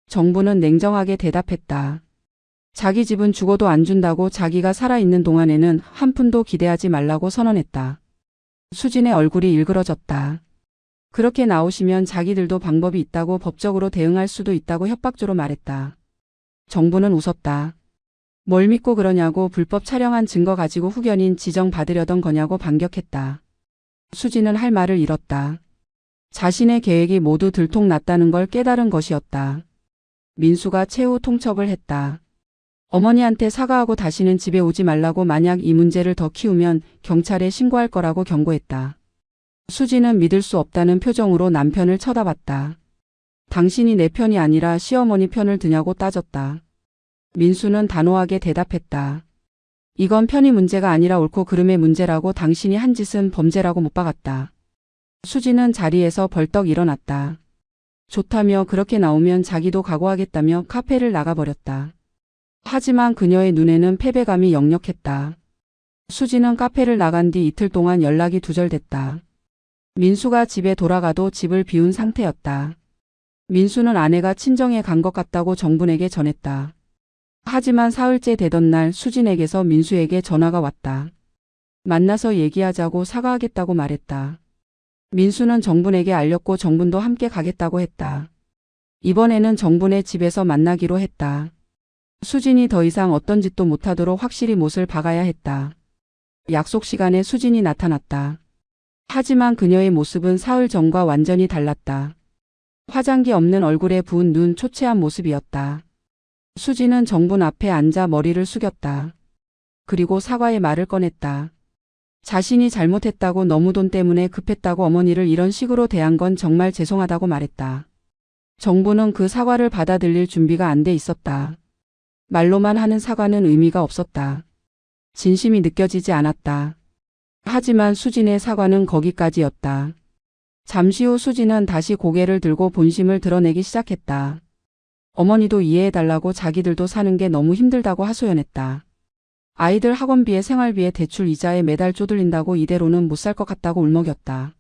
정부는 냉정하게 대답했다. 자기 집은 죽어도 안 준다고, 자기가 살아있는 동안에는 한 푼도 기대하지 말라고 선언했다. 수진의 얼굴이 일그러졌다. 그렇게 나오시면 자기들도 방법이 있다고, 법적으로 대응할 수도 있다고 협박조로 말했다. 정부는 웃었다. 뭘 믿고 그러냐고, 불법 촬영한 증거 가지고 후견인 지정받으려던 거냐고 반격했다. 수진은 할 말을 잃었다. 자신의 계획이 모두 들통났다는 걸 깨달은 것이었다. 민수가 최후 통첩을 했다. 어머니한테 사과하고 다시는 집에 오지 말라고, 만약 이 문제를 더 키우면 경찰에 신고할 거라고 경고했다. 수진은 믿을 수 없다는 표정으로 남편을 쳐다봤다. 당신이 내 편이 아니라 시어머니 편을 드냐고 따졌다. 민수는 단호하게 대답했다. 이건 편의 문제가 아니라 옳고 그름의 문제라고, 당신이 한 짓은 범죄라고 못 박았다. 수진은 자리에서 벌떡 일어났다. 좋다며 그렇게 나오면 자기도 각오하겠다며 카페를 나가버렸다. 하지만 그녀의 눈에는 패배감이 역력했다. 수진은 카페를 나간 뒤 이틀 동안 연락이 두절됐다. 민수가 집에 돌아가도 집을 비운 상태였다. 민수는 아내가 친정에 간 것 같다고 정분에게 전했다. 하지만 사흘째 되던 날 수진에게서 민수에게 전화가 왔다. 만나서 얘기하자고, 사과하겠다고 말했다. 민수는 정분에게 알렸고 정분도 함께 가겠다고 했다. 이번에는 정분의 집에서 만나기로 했다. 수진이 더 이상 어떤 짓도 못하도록 확실히 못을 박아야 했다. 약속 시간에 수진이 나타났다. 하지만 그녀의 모습은 사흘 전과 완전히 달랐다. 화장기 없는 얼굴에 부은 눈, 초췌한 모습이었다. 수진은 정분 앞에 앉아 머리를 숙였다. 그리고 사과의 말을 꺼냈다. 자신이 잘못했다고, 너무 돈 때문에 급했다고 어머니를 이런 식으로 대한 건 정말 죄송하다고 말했다. 정부는 그 사과를 받아들일 준비가 안 돼 있었다. 말로만 하는 사과는 의미가 없었다. 진심이 느껴지지 않았다. 하지만 수진의 사과는 거기까지였다. 잠시 후 수지는 다시 고개를 들고 본심을 드러내기 시작했다. 어머니도 이해해달라고 자기들도 사는 게 너무 힘들다고 하소연했다. 아이들 학원비에 생활비에 대출 이자에 매달 쪼들린다고 이대로는 못 살 것 같다고 울먹였다.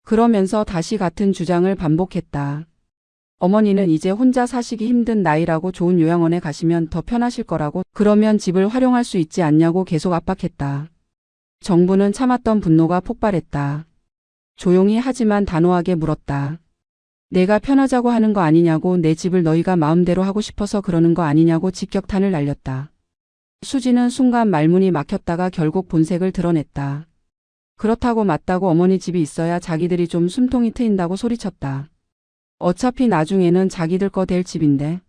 그러면서 다시 같은 주장을 반복했다. 어머니는 이제 혼자 사시기 힘든 나이라고 좋은 요양원에 가시면 더 편하실 거라고, 그러면 집을 활용할 수 있지 않냐고 계속 압박했다. 정부는 참았던 분노가 폭발했다. 조용히 하지만 단호하게 물었다. 내가 편하자고 하는 거 아니냐고, 내 집을 너희가 마음대로 하고 싶어서 그러는 거 아니냐고 직격탄을 날렸다. 수지는 순간 말문이 막혔다가 결국 본색을 드러냈다. 그렇다고 맞다고 어머니 집이 있어야 자기들이 좀 숨통이 트인다고 소리쳤다. 어차피 나중에는 자기들 거 될 집인데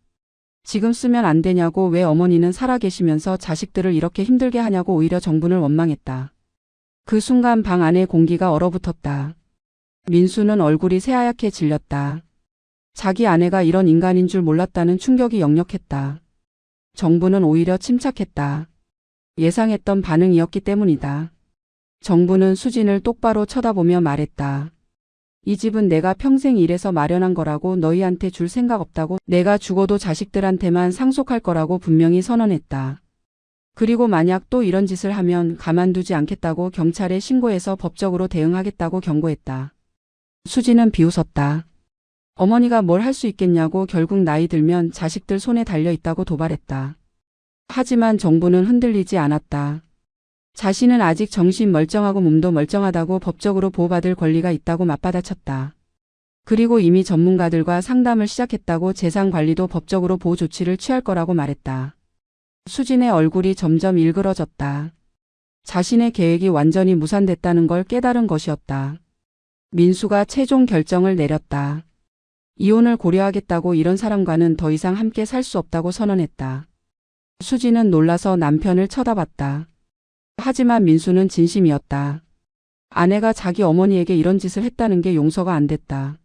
지금 쓰면 안 되냐고, 왜 어머니는 살아계시면서 자식들을 이렇게 힘들게 하냐고 오히려 정분을 원망했다. 그 순간 방 안의 공기가 얼어붙었다. 민수는 얼굴이 새하얗게 질렸다. 자기 아내가 이런 인간인 줄 몰랐다는 충격이 역력했다. 정부는 오히려 침착했다. 예상했던 반응이었기 때문이다. 정부는 수진을 똑바로 쳐다보며 말했다. 이 집은 내가 평생 일해서 마련한 거라고, 너희한테 줄 생각 없다고, 내가 죽어도 자식들한테만 상속할 거라고 분명히 선언했다. 그리고 만약 또 이런 짓을 하면 가만두지 않겠다고 경찰에 신고해서 법적으로 대응하겠다고 경고했다. 수지는 비웃었다. 어머니가 뭘 할 수 있겠냐고, 결국 나이 들면 자식들 손에 달려있다고 도발했다. 하지만 정부는 흔들리지 않았다. 자신은 아직 정신 멀쩡하고 몸도 멀쩡하다고, 법적으로 보호받을 권리가 있다고 맞받아쳤다. 그리고 이미 전문가들과 상담을 시작했다고, 재산 관리도 법적으로 보호 조치를 취할 거라고 말했다. 수진의 얼굴이 점점 일그러졌다. 자신의 계획이 완전히 무산됐다는 걸 깨달은 것이었다. 민수가 최종 결정을 내렸다. 이혼을 고려하겠다고, 이런 사람과는 더 이상 함께 살 수 없다고 선언했다. 수지는 놀라서 남편을 쳐다봤다. 하지만 민수는 진심이었다. 아내가 자기 어머니에게 이런 짓을 했다는 게 용서가 안 됐다.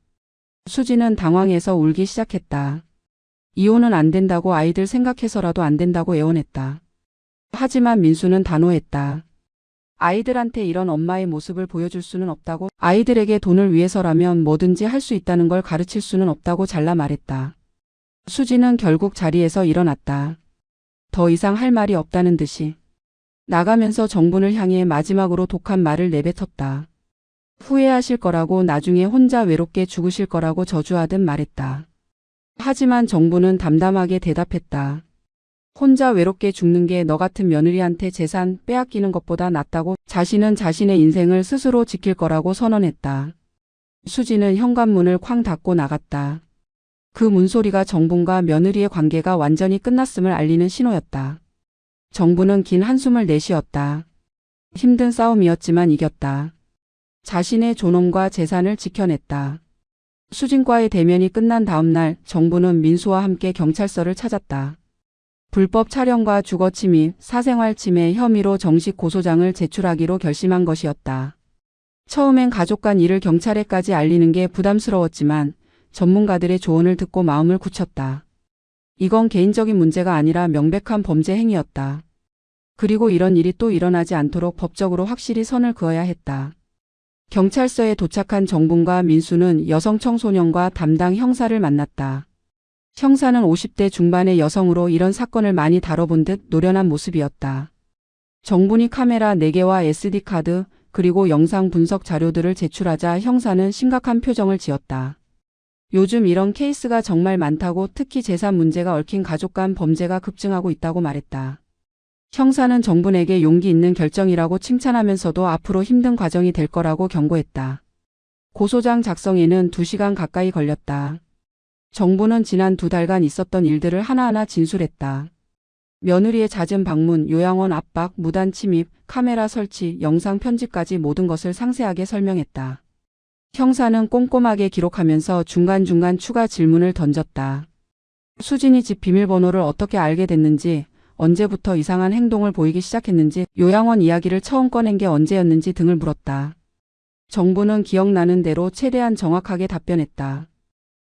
수지는 당황해서 울기 시작했다. 이혼은 안 된다고, 아이들 생각해서라도 안 된다고 애원했다. 하지만 민수는 단호했다. 아이들한테 이런 엄마의 모습을 보여줄 수는 없다고, 아이들에게 돈을 위해서라면 뭐든지 할 수 있다는 걸 가르칠 수는 없다고 잘라 말했다. 수지는 결국 자리에서 일어났다. 더 이상 할 말이 없다는 듯이. 나가면서 정분을 향해 마지막으로 독한 말을 내뱉었다. 후회하실 거라고, 나중에 혼자 외롭게 죽으실 거라고 저주하듯 말했다. 하지만 정부는 담담하게 대답했다. 혼자 외롭게 죽는 게 너 같은 며느리한테 재산 빼앗기는 것보다 낫다고, 자신은 자신의 인생을 스스로 지킬 거라고 선언했다. 수지는 현관문을 쾅 닫고 나갔다. 그 문소리가 정분과 며느리의 관계가 완전히 끝났음을 알리는 신호였다. 정부는 긴 한숨을 내쉬었다. 힘든 싸움이었지만 이겼다. 자신의 존엄과 재산을 지켜냈다. 수진과의 대면이 끝난 다음 날, 정부는 민수와 함께 경찰서를 찾았다. 불법 촬영과 주거침입, 사생활 침해 혐의로 정식 고소장을 제출하기로 결심한 것이었다. 처음엔 가족 간 일을 경찰에까지 알리는 게 부담스러웠지만 전문가들의 조언을 듣고 마음을 굳혔다. 이건 개인적인 문제가 아니라 명백한 범죄 행위였다. 그리고 이런 일이 또 일어나지 않도록 법적으로 확실히 선을 그어야 했다. 경찰서에 도착한 정분과 민수는 여성 청소년과 담당 형사를 만났다. 형사는 50대 중반의 여성으로 이런 사건을 많이 다뤄본 듯 노련한 모습이었다. 정분이 카메라 4개와 SD카드 그리고 영상 분석 자료들을 제출하자 형사는 심각한 표정을 지었다. 요즘 이런 케이스가 정말 많다고, 특히 재산 문제가 얽힌 가족 간 범죄가 급증하고 있다고 말했다. 형사는 정분에게 용기 있는 결정이라고 칭찬하면서도 앞으로 힘든 과정이 될 거라고 경고했다. 고소장 작성에는 2시간 가까이 걸렸다. 정부는 지난 2달간 있었던 일들을 하나하나 진술했다. 며느리의 잦은 방문, 요양원 압박, 무단 침입, 카메라 설치, 영상 편집까지 모든 것을 상세하게 설명했다. 형사는 꼼꼼하게 기록하면서 중간중간 추가 질문을 던졌다. 수진이 집 비밀번호를 어떻게 알게 됐는지, 언제부터 이상한 행동을 보이기 시작했는지, 요양원 이야기를 처음 꺼낸 게 언제였는지 등을 물었다. 정부는 기억나는 대로 최대한 정확하게 답변했다.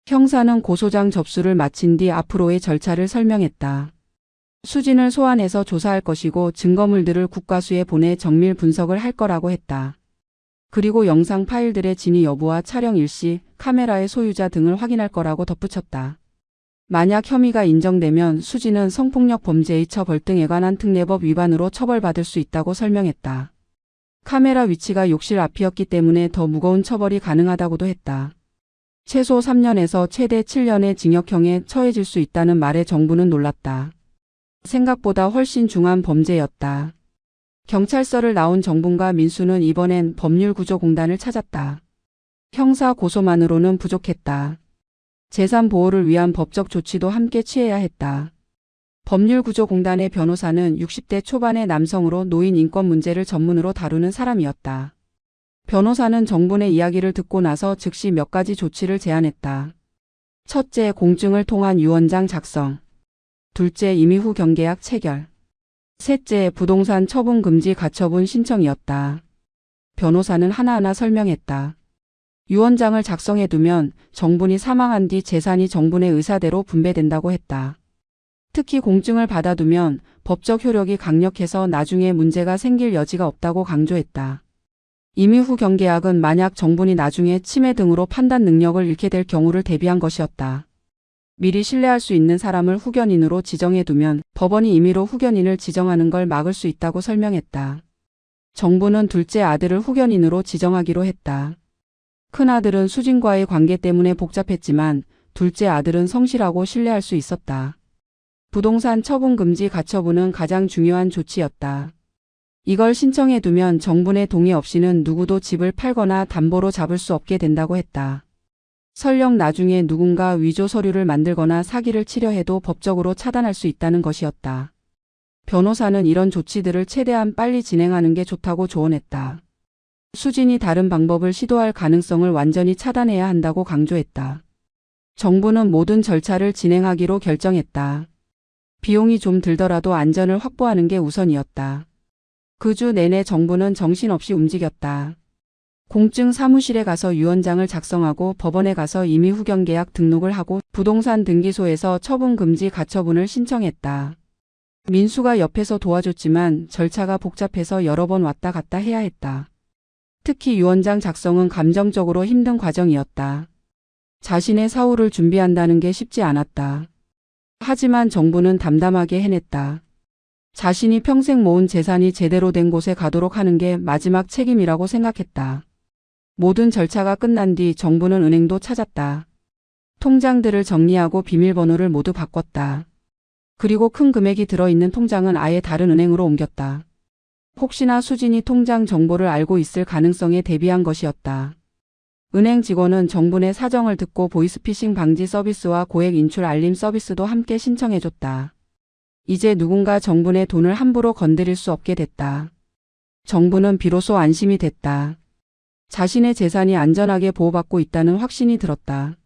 형사는 고소장 접수를 마친 뒤 앞으로의 절차를 설명했다. 수진을 소환해서 조사할 것이고 증거물들을 국과수에 보내 정밀 분석을 할 거라고 했다. 그리고 영상 파일들의 진위 여부와 촬영 일시, 카메라의 소유자 등을 확인할 거라고 덧붙였다. 만약 혐의가 인정되면 수진은 성폭력 범죄의 처벌 등에 관한 특례법 위반으로 처벌받을 수 있다고 설명했다. 카메라 위치가 욕실 앞이었기 때문에 더 무거운 처벌이 가능하다고도 했다. 최소 3년에서 최대 7년의 징역형에 처해질 수 있다는 말에 정부는 놀랐다. 생각보다 훨씬 중한 범죄였다. 경찰서를 나온 정분과 민수는 이번엔 법률구조공단을 찾았다. 형사 고소만으로는 부족했다. 재산 보호를 위한 법적 조치도 함께 취해야 했다. 법률구조공단의 변호사는 60대 초반의 남성으로 노인 인권 문제를 전문으로 다루는 사람이었다. 변호사는 정분의 이야기를 듣고 나서 즉시 몇 가지 조치를 제안했다. 첫째, 공증을 통한 유언장 작성. 둘째, 임의 후 경계약 체결. 셋째, 부동산 처분 금지 가처분 신청이었다. 변호사는 하나하나 설명했다. 유언장을 작성해두면 정분이 사망한 뒤 재산이 정분의 의사대로 분배된다고 했다. 특히 공증을 받아두면 법적 효력이 강력해서 나중에 문제가 생길 여지가 없다고 강조했다. 임의 후 경계약은 만약 정분이 나중에 치매 등으로 판단 능력을 잃게 될 경우를 대비한 것이었다. 미리 신뢰할 수 있는 사람을 후견인으로 지정해두면 법원이 임의로 후견인을 지정하는 걸 막을 수 있다고 설명했다. 정부는 둘째 아들을 후견인으로 지정하기로 했다. 큰아들은 수진과의 관계 때문에 복잡했지만 둘째 아들은 성실하고 신뢰할 수 있었다. 부동산 처분 금지 가처분은 가장 중요한 조치였다. 이걸 신청해두면 정분의 동의 없이는 누구도 집을 팔거나 담보로 잡을 수 없게 된다고 했다. 설령 나중에 누군가 위조 서류를 만들거나 사기를 치려 해도 법적으로 차단할 수 있다는 것이었다. 변호사는 이런 조치들을 최대한 빨리 진행하는 게 좋다고 조언했다. 수진이 다른 방법을 시도할 가능성을 완전히 차단해야 한다고 강조했다. 정부는 모든 절차를 진행하기로 결정했다. 비용이 좀 들더라도 안전을 확보하는 게 우선이었다. 그 주 내내 정부는 정신없이 움직였다. 공증 사무실에 가서 유언장을 작성하고 법원에 가서 임의 후 경계약 등록을 하고 부동산 등기소에서 처분 금지 가처분을 신청했다. 민수가 옆에서 도와줬지만 절차가 복잡해서 여러 번 왔다 갔다 해야 했다. 특히 유언장 작성은 감정적으로 힘든 과정이었다. 자신의 사후를 준비한다는 게 쉽지 않았다. 하지만 정부는 담담하게 해냈다. 자신이 평생 모은 재산이 제대로 된 곳에 가도록 하는 게 마지막 책임이라고 생각했다. 모든 절차가 끝난 뒤 정부는 은행도 찾았다. 통장들을 정리하고 비밀번호를 모두 바꿨다. 그리고 큰 금액이 들어있는 통장은 아예 다른 은행으로 옮겼다. 혹시나 수진이 통장 정보를 알고 있을 가능성에 대비한 것이었다. 은행 직원은 정분의 사정을 듣고 보이스피싱 방지 서비스와 고액 인출 알림 서비스도 함께 신청해줬다. 이제 누군가 정분의 돈을 함부로 건드릴 수 없게 됐다. 정부는 비로소 안심이 됐다. 자신의 재산이 안전하게 보호받고 있다는 확신이 들었다.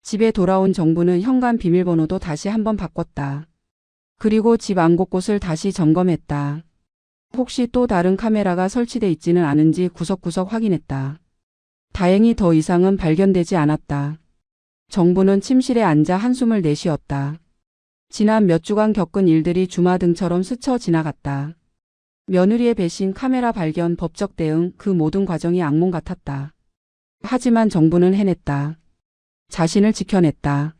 집에 돌아온 정부는 현관 비밀번호도 다시 한번 바꿨다. 그리고 집 안 곳곳을 다시 점검했다. 혹시 또 다른 카메라가 설치돼 있지는 않은지 구석구석 확인했다. 다행히 더 이상은 발견되지 않았다. 정부는 침실에 앉아 한숨을 내쉬었다. 지난 몇 주간 겪은 일들이 주마등처럼 스쳐 지나갔다. 며느리의 배신, 카메라 발견, 법적 대응, 그 모든 과정이 악몽 같았다. 하지만 정부는 해냈다. 자신을 지켜냈다.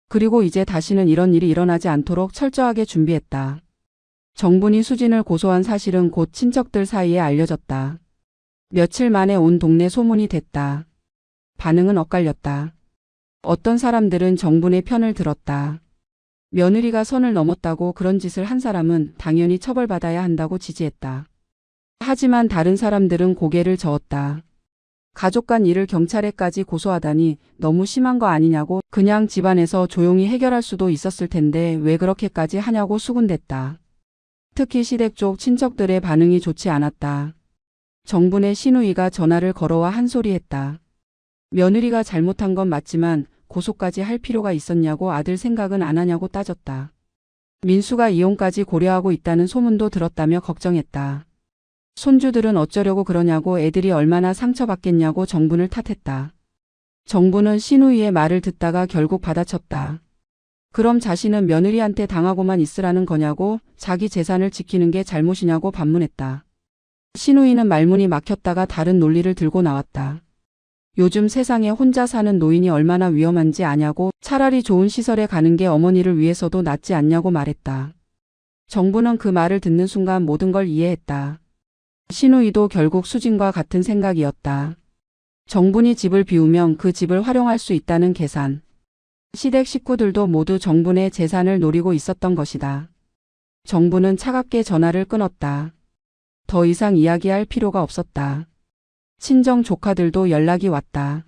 그리고 이제 다시는 이런 일이 일어나지 않도록 철저하게 준비했다. 정분이 수진을 고소한 사실은 곧 친척들 사이에 알려졌다. 며칠 만에 온 동네 소문이 됐다. 반응은 엇갈렸다. 어떤 사람들은 정분의 편을 들었다. 며느리가 선을 넘었다고 그런 짓을 한 사람은 당연히 처벌받아야 한다고 지지했다. 하지만 다른 사람들은 고개를 저었다. 가족 간 일을 경찰에까지 고소하다니 너무 심한 거 아니냐고, 그냥 집안에서 조용히 해결할 수도 있었을 텐데 왜 그렇게까지 하냐고 수군댔다. 특히 시댁 쪽 친척들의 반응이 좋지 않았다. 정분의 시누이가 전화를 걸어와 한 소리 했다. 며느리가 잘못한 건 맞지만 고소까지 할 필요가 있었냐고, 아들 생각은 안 하냐고 따졌다. 민수가 이혼까지 고려하고 있다는 소문도 들었다며 걱정했다. 손주들은 어쩌려고 그러냐고, 애들이 얼마나 상처받겠냐고 정분을 탓했다. 정부는 시누이의 말을 듣다가 결국 받아쳤다. 그럼 자신은 며느리한테 당하고만 있으라는 거냐고, 자기 재산을 지키는 게 잘못이냐고 반문했다. 신우이는 말문이 막혔다가 다른 논리를 들고 나왔다. 요즘 세상에 혼자 사는 노인이 얼마나 위험한지 아냐고, 차라리 좋은 시설에 가는 게 어머니를 위해서도 낫지 않냐고 말했다. 정부는 그 말을 듣는 순간 모든 걸 이해했다. 신우이도 결국 수진과 같은 생각이었다. 정분이 집을 비우면 그 집을 활용할 수 있다는 계산. 시댁 식구들도 모두 정분의 재산을 노리고 있었던 것이다. 정분은 차갑게 전화를 끊었다. 더 이상 이야기할 필요가 없었다. 친정 조카들도 연락이 왔다.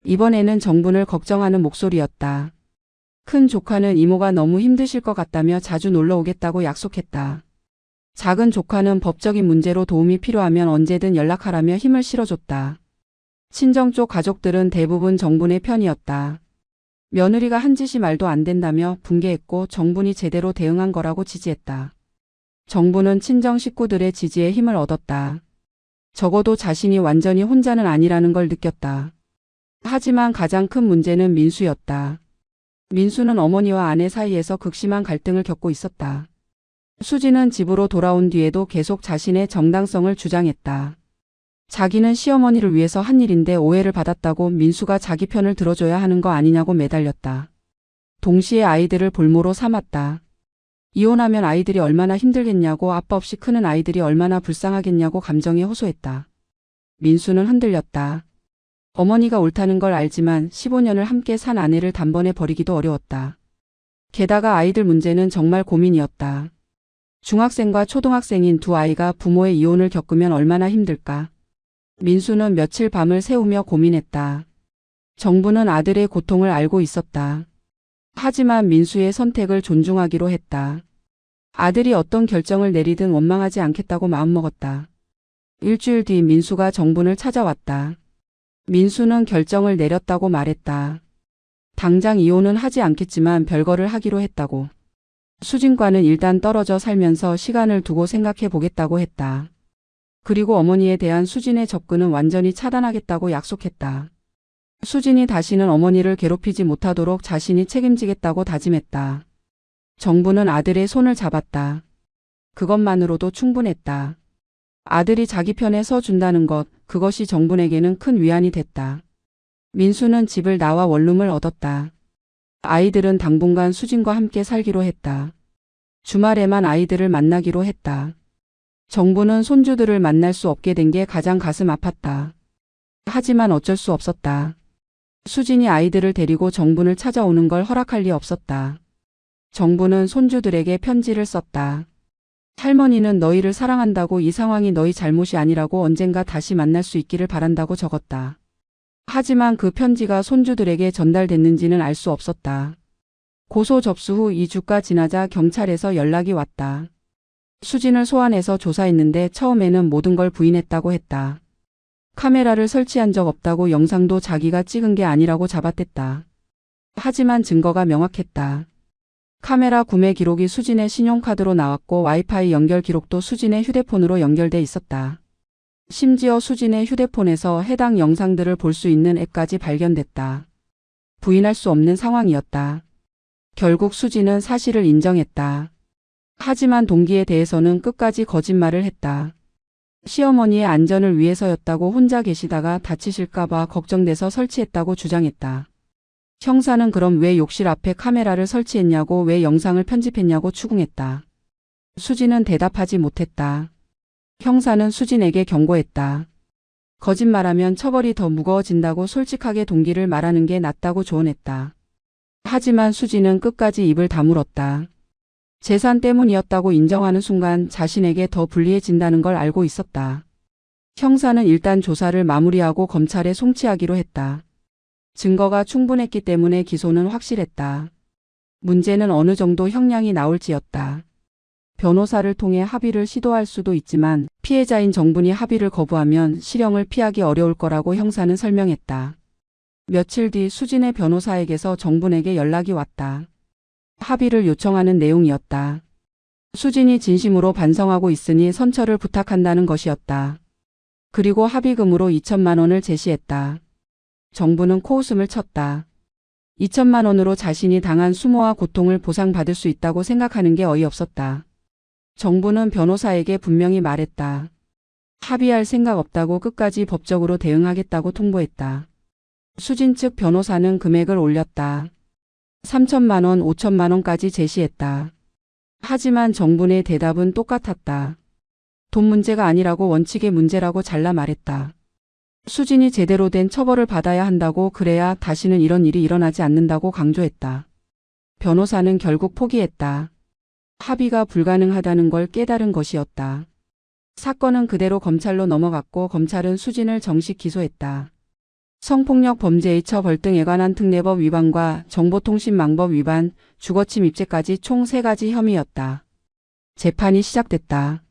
이번에는 정분을 걱정하는 목소리였다. 큰 조카는 이모가 너무 힘드실 것 같다며 자주 놀러 오겠다고 약속했다. 작은 조카는 법적인 문제로 도움이 필요하면 언제든 연락하라며 힘을 실어줬다. 친정 쪽 가족들은 대부분 정분의 편이었다. 며느리가 한 짓이 말도 안 된다며 분개했고 정분이 제대로 대응한 거라고 지지했다. 정분은 친정 식구들의 지지에 힘을 얻었다. 적어도 자신이 완전히 혼자는 아니라는 걸 느꼈다. 하지만 가장 큰 문제는 민수였다. 민수는 어머니와 아내 사이에서 극심한 갈등을 겪고 있었다. 수지는 집으로 돌아온 뒤에도 계속 자신의 정당성을 주장했다. 자기는 시어머니를 위해서 한 일인데 오해를 받았다고 민수가 자기 편을 들어줘야 하는 거 아니냐고 매달렸다. 동시에 아이들을 볼모로 삼았다. 이혼하면 아이들이 얼마나 힘들겠냐고, 아빠 없이 크는 아이들이 얼마나 불쌍하겠냐고 감정에 호소했다. 민수는 흔들렸다. 어머니가 옳다는 걸 알지만 15년을 함께 산 아내를 단번에 버리기도 어려웠다. 게다가 아이들 문제는 정말 고민이었다. 중학생과 초등학생인 두 아이가 부모의 이혼을 겪으면 얼마나 힘들까. 민수는 며칠 밤을 새우며 고민했다. 정부는 아들의 고통을 알고 있었다. 하지만 민수의 선택을 존중하기로 했다. 아들이 어떤 결정을 내리든 원망하지 않겠다고 마음먹었다. 일주일 뒤 민수가 정분을 찾아왔다. 민수는 결정을 내렸다고 말했다. 당장 이혼은 하지 않겠지만 별거를 하기로 했다고. 수진과는 일단 떨어져 살면서 시간을 두고 생각해 보겠다고 했다. 그리고 어머니에 대한 수진의 접근은 완전히 차단하겠다고 약속했다. 수진이 다시는 어머니를 괴롭히지 못하도록 자신이 책임지겠다고 다짐했다. 정부는 아들의 손을 잡았다. 그것만으로도 충분했다. 아들이 자기 편에 서준다는 것, 그것이 정분에게는 큰 위안이 됐다. 민수는 집을 나와 원룸을 얻었다. 아이들은 당분간 수진과 함께 살기로 했다. 주말에만 아이들을 만나기로 했다. 정부는 손주들을 만날 수 없게 된 게 가장 가슴 아팠다. 하지만 어쩔 수 없었다. 수진이 아이들을 데리고 정분을 찾아오는 걸 허락할 리 없었다. 정부는 손주들에게 편지를 썼다. 할머니는 너희를 사랑한다고, 이 상황이 너희 잘못이 아니라고, 언젠가 다시 만날 수 있기를 바란다고 적었다. 하지만 그 편지가 손주들에게 전달됐는지는 알 수 없었다. 고소 접수 후 2주가 지나자 경찰에서 연락이 왔다. 수진을 소환해서 조사했는데 처음에는 모든 걸 부인했다고 했다. 카메라를 설치한 적 없다고, 영상도 자기가 찍은 게 아니라고 잡아댔다. 하지만 증거가 명확했다. 카메라 구매 기록이 수진의 신용카드로 나왔고 와이파이 연결 기록도 수진의 휴대폰으로 연결돼 있었다. 심지어 수진의 휴대폰에서 해당 영상들을 볼 수 있는 앱까지 발견됐다. 부인할 수 없는 상황이었다. 결국 수진은 사실을 인정했다. 하지만 동기에 대해서는 끝까지 거짓말을 했다. 시어머니의 안전을 위해서였다고, 혼자 계시다가 다치실까봐 걱정돼서 설치했다고 주장했다. 형사는 그럼 왜 욕실 앞에 카메라를 설치했냐고, 왜 영상을 편집했냐고 추궁했다. 수진은 대답하지 못했다. 형사는 수진에게 경고했다. 거짓말하면 처벌이 더 무거워진다고, 솔직하게 동기를 말하는 게 낫다고 조언했다. 하지만 수진은 끝까지 입을 다물었다. 재산 때문이었다고 인정하는 순간 자신에게 더 불리해진다는 걸 알고 있었다. 형사는 일단 조사를 마무리하고 검찰에 송치하기로 했다. 증거가 충분했기 때문에 기소는 확실했다. 문제는 어느 정도 형량이 나올지였다. 변호사를 통해 합의를 시도할 수도 있지만 피해자인 정분이 합의를 거부하면 실형을 피하기 어려울 거라고 형사는 설명했다. 며칠 뒤 수진의 변호사에게서 정분에게 연락이 왔다. 합의를 요청하는 내용이었다. 수진이 진심으로 반성하고 있으니 선처를 부탁한다는 것이었다. 그리고 합의금으로 2천만 원을 제시했다. 정부는 코웃음을 쳤다. 2천만 원으로 자신이 당한 수모와 고통을 보상받을 수 있다고 생각하는 게 어이없었다. 정부는 변호사에게 분명히 말했다. 합의할 생각 없다고 끝까지 법적으로 대응하겠다고 통보했다. 수진 측 변호사는 금액을 올렸다. 3천만 원, 5천만 원까지 제시했다. 하지만 정분의 대답은 똑같았다. 돈 문제가 아니라고 원칙의 문제라고 잘라 말했다. 수진이 제대로 된 처벌을 받아야 한다고, 그래야 다시는 이런 일이 일어나지 않는다고 강조했다. 변호사는 결국 포기했다. 합의가 불가능하다는 걸 깨달은 것이었다. 사건은 그대로 검찰로 넘어갔고 검찰은 수진을 정식 기소했다. 성폭력 범죄의 처벌 등에 관한 특례법 위반과 정보통신망법 위반, 주거침 입죄까지 총 3가지 혐의였다. 재판이 시작됐다.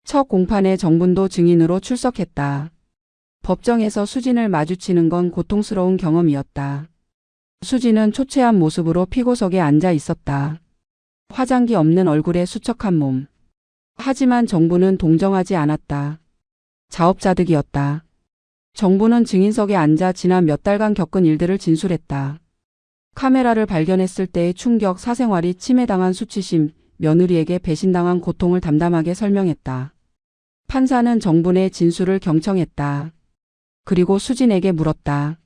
첫 공판에 정분도 증인으로 출석했다. 법정에서 수진을 마주치는 건 고통스러운 경험이었다. 수진은 초췌한 모습으로 피고석에 앉아 있었다. 화장기 없는 얼굴에 수척한 몸. 하지만 정부는 동정하지 않았다. 자업자득이었다. 정부는 증인석에 앉아 지난 몇 달간 겪은 일들을 진술했다. 카메라를 발견했을 때의 충격, 사생활이 침해당한 수치심, 며느리에게 배신당한 고통을 담담하게 설명했다. 판사는 정분의 진술을 경청했다. 그리고 수진에게 물었다.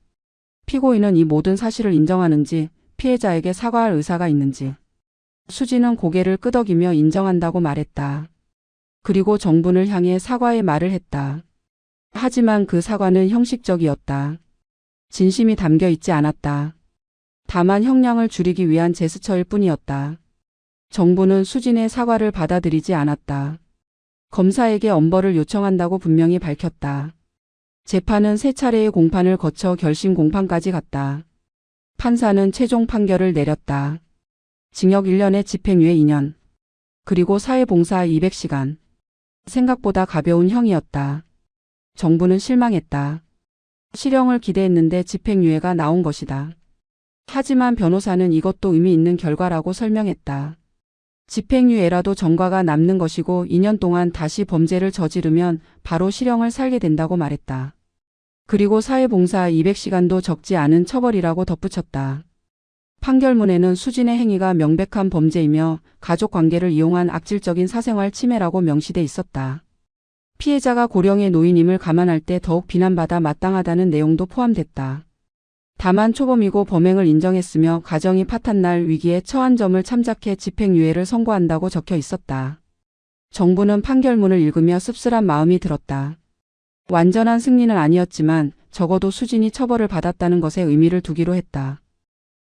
피고인은 이 모든 사실을 인정하는지, 피해자에게 사과할 의사가 있는지. 수진은 고개를 끄덕이며 인정한다고 말했다. 그리고 정분을 향해 사과의 말을 했다. 하지만 그 사과는 형식적이었다. 진심이 담겨 있지 않았다. 다만 형량을 줄이기 위한 제스처일 뿐이었다. 정부는 수진의 사과를 받아들이지 않았다. 검사에게 엄벌을 요청한다고 분명히 밝혔다. 재판은 3차례의 공판을 거쳐 결심 공판까지 갔다. 판사는 최종 판결을 내렸다. 징역 1년에 집행유예 2년. 그리고 사회봉사 200시간. 생각보다 가벼운 형이었다. 정부는 실망했다. 실형을 기대했는데 집행유예가 나온 것이다. 하지만 변호사는 이것도 의미 있는 결과라고 설명했다. 집행유예라도 전과가 남는 것이고 2년 동안 다시 범죄를 저지르면 바로 실형을 살게 된다고 말했다. 그리고 사회봉사 200시간도 적지 않은 처벌이라고 덧붙였다. 판결문에는 수진의 행위가 명백한 범죄이며 가족관계를 이용한 악질적인 사생활 침해라고 명시돼 있었다. 피해자가 고령의 노인임을 감안할 때 더욱 비난받아 마땅하다는 내용도 포함됐다. 다만 초범이고 범행을 인정했으며 가정이 파탄날 위기에 처한 점을 참작해 집행유예를 선고한다고 적혀 있었다. 정부는 판결문을 읽으며 씁쓸한 마음이 들었다. 완전한 승리는 아니었지만 적어도 수진이 처벌을 받았다는 것에 의미를 두기로 했다.